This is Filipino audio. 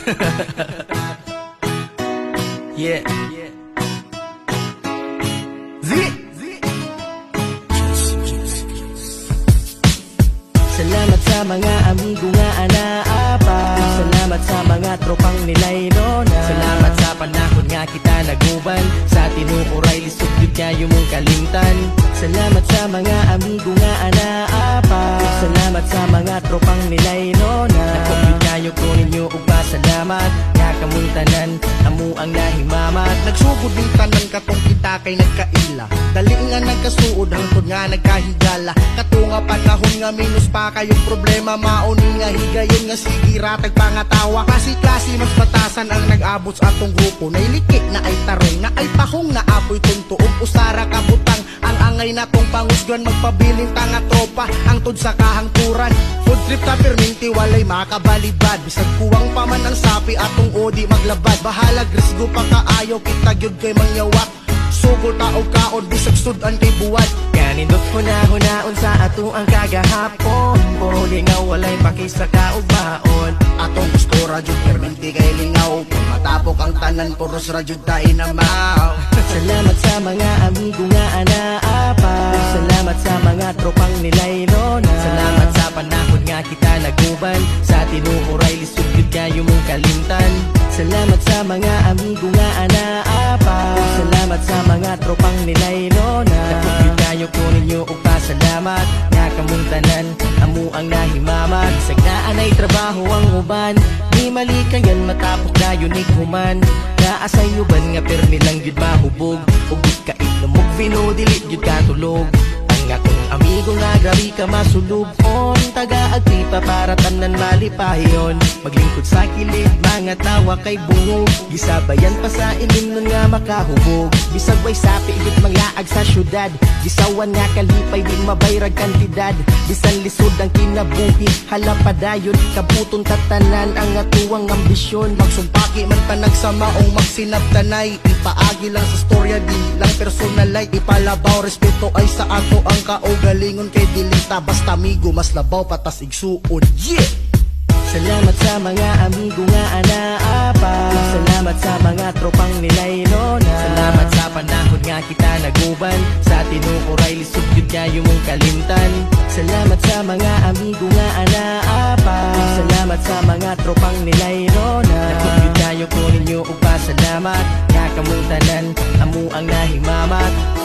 Yeah. Z. Salamat sa mga amigo nga anaapa. Salamat sa mga tropang nilay nona. Salamat sa panahon nga kita naguban. Sa tinuuray lisod yun kayo mong kalimtan. Salamat sa mga amigo nga anaapa. Salamat sa mga tropang nilay nona. Nakobyod kayo ko ninyo ug pasalamat. Nga kamuntanan, amo ang nahimamat. Nagsugod ng tanan katong kita kay nagkaila. Dali nga nagkasuod hangtod nga nagkahigala. Katunga panahon nga minus pa kayong problema. Mauni nga higayon nga sigira tagpangatawa. Klase mas batasan ang nag-abot sa atong grupo. Nailikik na ay tarong na ay pahong na apoy tunto ug usara kabutang. Ang angay na tong pangusgan magpabiling tanga tropa. Angtod sa kahangturan food trip ta perminti walay makabalibad. Bisag kuwang pa man ang sapi atong odi maglabad. Bahalag risgo pa kaayo kita gyud kay mangyawak. Sugol ta og kaon bisag sudan kay buwad. Kanindot hunaon sa ato ang kagahapon. Puro lingaw walay pakisa ka og baon. Atong gusto radyod perminti kay lingaw. Kung matapok ang tanan puros radyod ta inamaw. Salamat sa mga amigo nga anaapa. Salamat sa mga tropang nilay nona. Salamat sa panahon nga kita naguban. Sa tinuuray lisod yun kayo mong kalimtan. Salamat sa mga amigo nga anaapa. Salamat sa mga tropang nilay nona. Nakobyod kayo ko ninyo ug pasalamat. Nga kamuntanan, amo ang nahimamat. Sagnaan ay trabaho ang uban. Di mali kayan matapok dayon ni human. Naasayo ban nga permi lang gyud mahubog. Ug di ka itlumog vino dili gyud katulog. Ang akong amigo nga grabe ka masulubon. Taga-agripa para tanan malipayon. Maglingkod sa kilid, mga tawa kay bungog. Gisabayan pa sa ilim nun nga makahubog. Bisag way sapi igit manglaag sa syudad. Gisawan nga kalipay di mabayrag kantidad. Bisan lisod ang kinabuhi, hala padayon. Kabuton tatanan ang atuang ambisyon. Magsumpaki man pa nagsamaong magsinabtanay. Ipaagi lang sa storya di lang personal ay ipalabaw. Respeto ay sa ato ang kaugalingon kay dilita. Basta amigo mas labaw patas igsuon. Yeah! Salamat sa mga amigo nga anaapa. Salamat sa mga tropang nilay nona. Salamat sa panahon nga kita naguban. Sa tinuuray lisod yun kayo mong kalimtan. Salamat sa mga amigo nga anaapa. Salamat sa mga tropang nilay nona. Nakobyod kayo ko ninyo ug pasalamat. Nga kamuntanan, amo ang nahimamat.